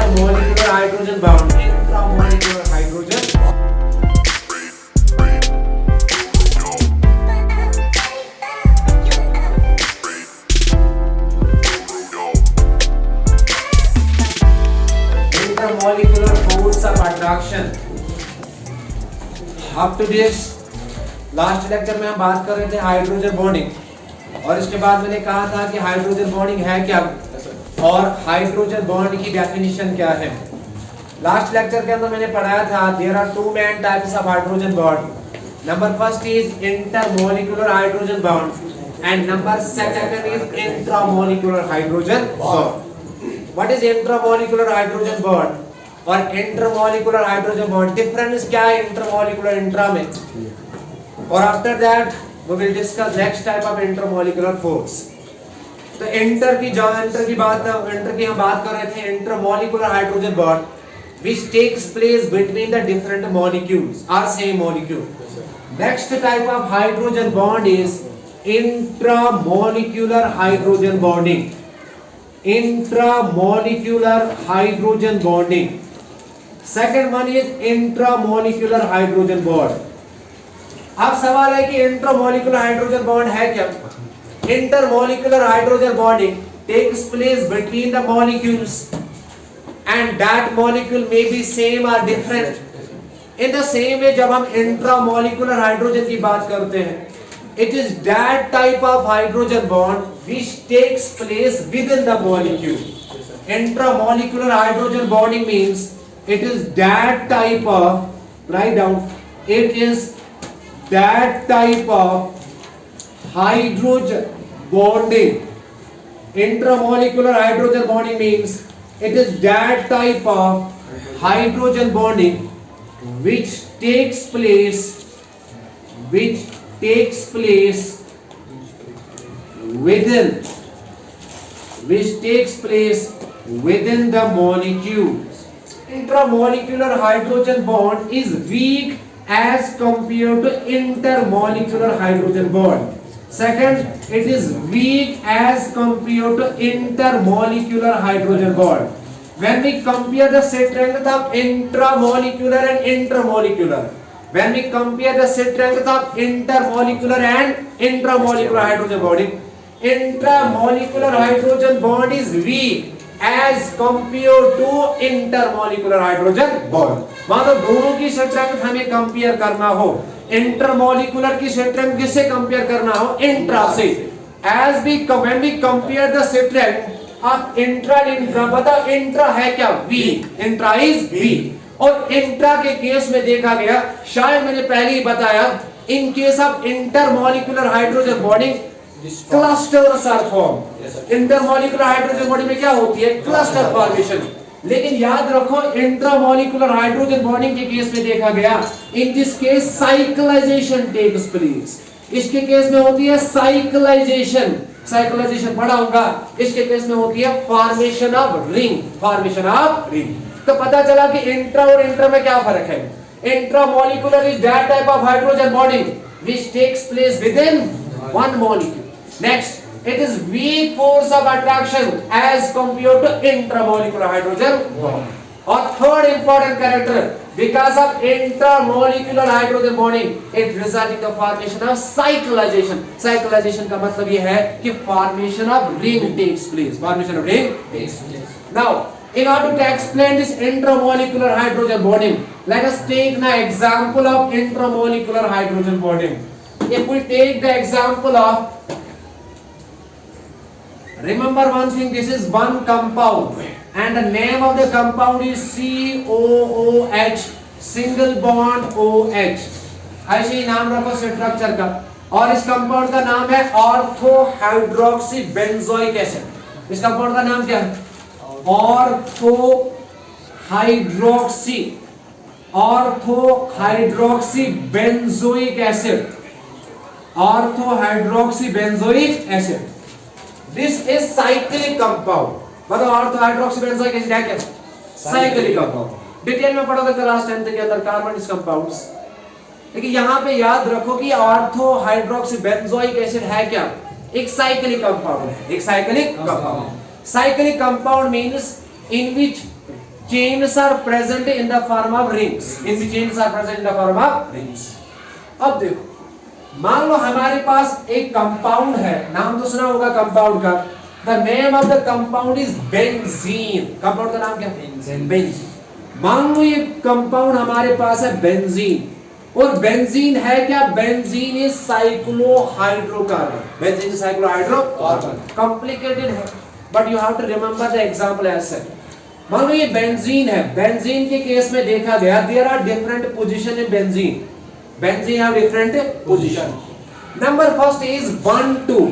intermolecular hydrogen bond. Intramolecular hydrogen. Intermolecular force of attraction. Up to this last lecture में हम बात कर रहे थे हाइड्रोजन बॉन्डिंग और इसके बाद मैंने कहा था कि हाइड्रोजन बॉन्डिंग है क्या और हाइड्रोजन बॉन्ड की डेफिनेशन क्या है। लास्ट लेक्चर के अंदर मैंने पढ़ाया था there are two main types of hydrogen bond. Number first is intermolecular hydrogen bond and number second is intramolecular hydrogen bond. What is intramolecular hydrogen bond और intermolecular hydrogen bond, difference क्या है intermolecular intra में, और after that we will discuss next type of intermolecular force. तो inter की हम बात कर रहे थे intermolecular hydrogen bond which takes place between the different molecules और same molecule. Next type of hydrogen bond is intramolecular hydrogen bonding. Intramolecular hydrogen bonding. Second one is intramolecular hydrogen bond. अब सवाल है कि इंट्रामोलिकुलर हाइड्रोजन बॉन्ड है क्या। Intermolecular hydrogen bonding takes place between the molecules and that molecule may be same और different. In the same way जब हम intramolecular hydrogen की बात करते हैं, it is that type of hydrogen bond which takes place within the molecule. Intramolecular hydrogen bonding means it is that type of, write down, it is that type of hydrogen bonding. Intramolecular hydrogen bonding means it is that type of hydrogen bonding which takes place within the molecules. Intramolecular hydrogen bond is weak as compared to intermolecular hydrogen bond. Second, it is weak as compared to intermolecular hydrogen bond. When we compare the strength of intramolecular and intermolecular, when we compare the strength of intermolecular and intramolecular hydrogen bonding, intramolecular hydrogen bond is weak as compared to intermolecular hydrogen bond. मतलब दोनों की strength हमें compare करना हो, intermolecular की strength किससे compare करना हो, इंट्रा से। As we when we compare the strength of intra बताओ इंट्रा है क्या, वीक, इंट्रा इज वीक। और इंट्रा के केस में देखा गया, शायद मैंने पहले ही बताया, in case of intermolecular hydrogen bonding clusters are form. Intermolecular hydrogen bonding में क्या होती है, क्लस्टर फॉर्मेशन। लेकिन याद रखो इंट्रामोलिकुलर हाइड्रोजन बॉन्डिंग के केस में देखा गया, in this case cyclization takes place. इसके केस में होती है साइक्लाइजेशन पढ़ा होगा। इसके केस में होती है फॉर्मेशन ऑफ रिंग। तो पता चला कि इंट्रा और इंटर में क्या फर्क है। Intramolecular is that type of hydrogen bonding which takes place within one molecule. Next, it is weak force of attraction as compared to intramolecular hydrogen bond. Or third important character, because of intermolecular hydrogen bonding, it results in the formation of cyclization. Cyclization का मतलब ये है कि formation of ring takes place. Now, in order to explain this intramolecular hydrogen bonding, let us take the example of intramolecular hydrogen bonding. If we take the example of, remember one thing, this is one compound and the name of the compound is COOH, single bond OH। ऐसे ही नाम रखो structure का। और इस compound का नाम है ortho hydroxy benzoic acid. इस कंपाउंड का नाम क्या है, ortho hydroxy benzoic acid. Ortho hydroxy benzoic acid, this is cyclic compound. मतलब ऑर्थोहाइड्रोक्सीबेंजोइक एसिड है क्या, साइक्लिक कंपाउंड। डिटेल में पढ़ोगे क्लास 10 के अंदर कार्बन कंपाउंड्स। लेकिन यहाँ पे याद रखो कि ऑर्थोहाइड्रोक्सीबेंजोइक एसिड है क्या, एक साइक्लिक कंपाउंड है। एक cyclic compound means in which chains are present in the form of rings. In which chains are present in the form of rings. अब देखो, मान लो हमारे पास एक कंपाउंड है, नाम तो सुना होगा कंपाउंड का. The name of the compound is benzene. Compound का नाम क्या है? बेंजीन. मान लो ये कंपाउंड हमारे पास है बेंजीन, और बेंजीन है क्या? Benzene is cyclo hydrocarbon. Benzene is cyclo hydrocarbon. Complicated है, but you have to remember the example as such. मान लो ये बेंजीन है. बेंजीन के केस में देखा गया there are different position in benzene. Benzene have different position. Number first is 1 2.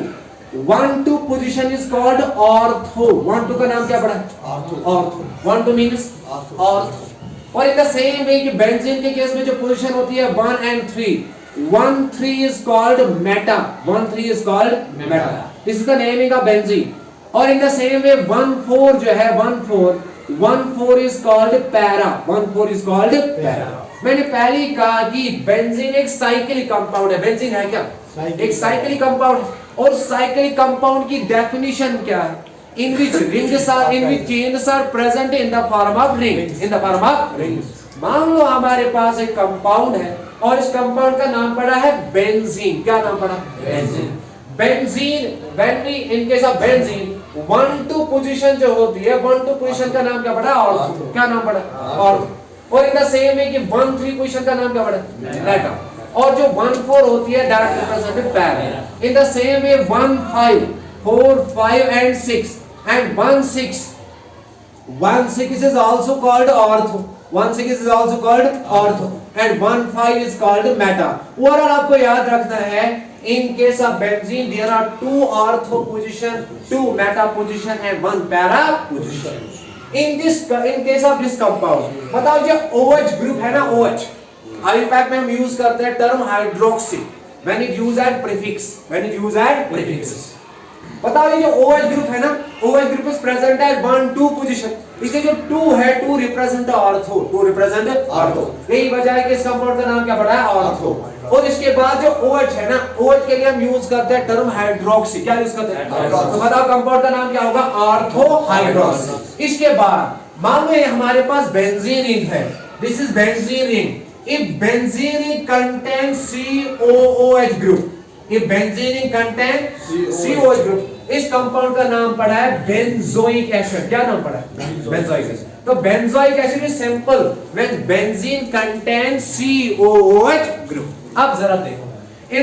1 2 position is called ortho. 1 2 का नाम क्या पड़ा? ऑर्थो. 1 2 means ortho. और इन द सेम वे कि बेंजीन के केस में जो पोजीशन होती है 1 and 3, 1 3 is called meta. 1 3 is called meta. This is the naming of benzene. और इन द सेम वे 1 4 जो है 1 4 is called para. 1 4 is called para. मैंने पहले ही कहा कि बेंजीन एक साइक्लिक कंपाउंड है. बेंजीन है क्या? एक साइक्लिक कंपाउंड. और साइक्लिक कंपाउंड की डेफिनेशन क्या है? In which chains are present in the form of rings. In the form of rings. मान लो हमारे पास एक कंपाउंड है और इस कंपाउंड का नाम पड़ा है बेंजीन. क्या नाम पड़ा? Benzene. Benzene, when we in case of benzene 1 2 position जो होती है 1 2 पोजीशन का नाम क्या पड़ा? ऑर्थो. क्या नाम पड़ा? ऑर्थो. और इन द सेम वे कि 1 3 पोजीशन का नाम क्या पड़ा? मेटा. और जो 1 4 होती है that represented para. In the same way 1 5 4 5 and 6 and 1 6 is also called ortho. 1 6 is also called ortho and 1 5 is called meta. Overall आपको याद रखना है, in case of benzene there are 2 ortho position, 2 meta position and 1 para position. in case of this compound, बताओ जो OH group है ना, OH अभी pack में हम यूज करते हैं term hydroxy when it used as prefix. बताओ ये जो OH ग्रुप है ना, OH ग्रुप इज प्रेजेंट है 1 2 पोजीशन. इसे जो 2 है 2 रिप्रेजेंट ऑर्थो. 2 represent ortho. यही वजह है कि इस कंपाउंड का नाम क्या पड़ा है? ऑर्थो. और इसके बाद जो OH है ना, OH के लिए हम यूज करते हैं टर्म हाइड्रोक्सी. क्या यूज करते हैं? तो बताओ कंपाउंड का नाम क्या होगा? Ortho hydroxy. इसके बाद मान लो ये हमारे पास बेंजीन रिंग है. This is benzene ring. If benzene contains COOH group, if benzene contains COOH group, इस कंपाउंड का नाम पड़ा है बेंजोइक एसिड. क्या नाम पड़ा है? Benzoic acid. तो benzoic acid is simple when benzene contains COOH group. अब जरा देखो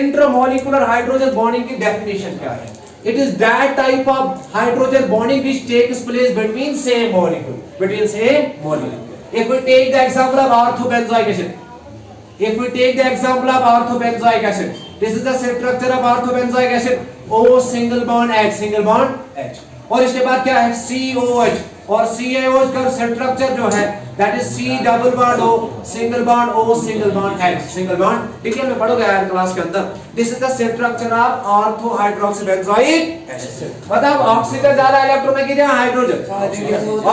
इंटरमॉलिक्यूलर हाइड्रोजन बॉन्डिंग की डेफिनेशन क्या है? It is that type of hydrogen bonding which takes place between same molecule. If we take the example of orthobenzoic acid, this is the structure of orthobenzoic acid. O single bond H. और इसके बाद क्या है? COH. और COH का structure जो है that is C double bond O single bond O single bond H. Single bond. ठीक है, मैं पढ़ोगे यार क्लास के अंदर. This is the structure of ortho hydroxybenzoic acid. मतलब ऑक्सीजन ज्यादा इलेक्ट्रोनेगेटिव है हाइड्रोजन.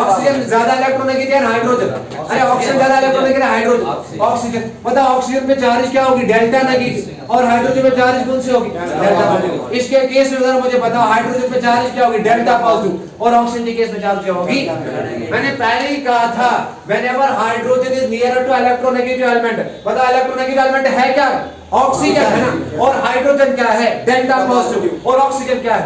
ऑक्सीजन ज्यादा इलेक्ट्रोनेगेटिव है हाइड्रोजन. अरे ऑक्सीजन ज्यादा इलेक्ट्रोनेगेटिव है हाइड्रोजन. ऑक्सीजन मतलब ऑक्सीजन में चार्ज क्या होगी? Delta negative. और हाइड्रोजन में चार्ज कौन सी होगी? Delta positive. इसके केस में जरा मुझे बताओ हाइड्रोजन में चार्ज क्या होगी? Delta positive. और ऑक्सीजन के केस में चार्ज क्या होगी? मैंने पहले ही कहा था whenever hydrogen is nearer to electronegative element, बताओ इलेक्ट्रोनेगेटिव एलिमेंट है क्या? ऑक्सीजन है ना. और हाइड्रोजन क्या है? Delta positive. और ऑक्सीजन क्या है?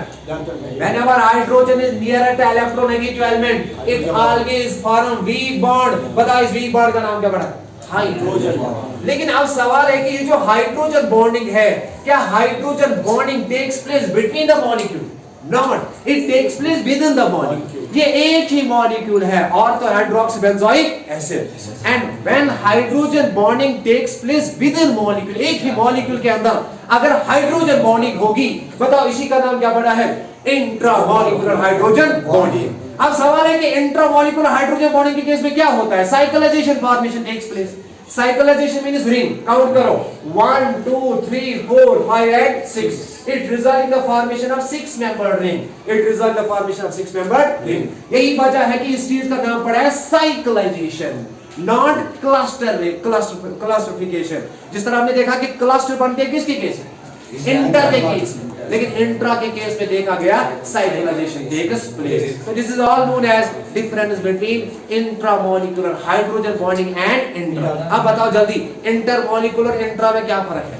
whenever hydrogen is nearer to electronegative element, it always form weak bond. बताओ इस weak bond का नाम क्या पड़ा? Hydrogen bond. लेकिन अब सवाल है कि ये जो हाइड्रोजन बॉन्डिंग है, क्या hydrogen bonding takes place between the molecule? Not. It takes place within the molecule. ये एक ही मॉलिक्यूल है orthohydroxybenzoic acid. And when hydrogen bonding takes place within molecule, एक ही मॉलिक्यूल के अंदर अगर हाइड्रोजन बॉन्डिंग होगी, बताओ इसी का नाम क्या पड़ा है? Intramolecular hydrogen bonding. अब सवाल है कि इंट्रामॉलिक्यूलर हाइड्रोजन बॉन्डिंग के केस में क्या होता है? Cyclization formation takes place. Cyclization means ring. Count करो 1 2 3 4 5 and 6. It results in the formation of 6-membered ring. यही वजह है कि इस चीज का नाम पड़ा है cyclization, not clusterification. जिस तरह हमने देखा कि क्लस्टर बनते हैं किसके केस में? इंटर के केस में. लेकिन इंट्रा के केस में देखा गया cyclization takes place. So this is all known as difference between intramolecular hydrogen bonding and intra। अब बताओ जल्दी intermolecular इंट्रा में क्या फर्क है?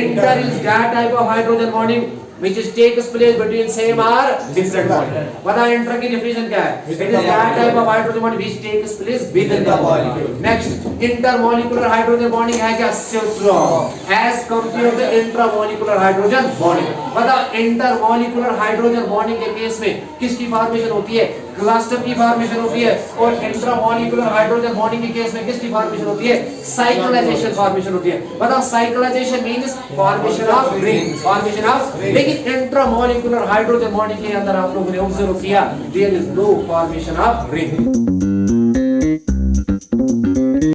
Inter is that type of hydrogen bonding which is takes place between same or different molecule। बताओ intra की definition क्या है? It is that type of hydrogen bonding which takes place within the molecule। Next, intermolecular hydrogen bonding है क्या? Strong as compared to intramolecular hydrogen bonding। बताओ intermolecular hydrogen bonding के case में किसकी फॉर्मेशन होती है? क्लस्टर की फॉर्मेशन होती है। और इंट्रामोलिकुलर हाइड्रोजन बॉन्डिंग के केस में किसकी फॉर्मेशन होती है? साइक्लाइजेशन फॉर्मेशन होती है। बताओ cyclization means formation of ring, formation of. लेकिन इंट्रामोलिकुलर हाइड्रोजन बॉन्डिंग के अंदर आप लोगों ने ऑब्जर्व किया there is no formation of ring.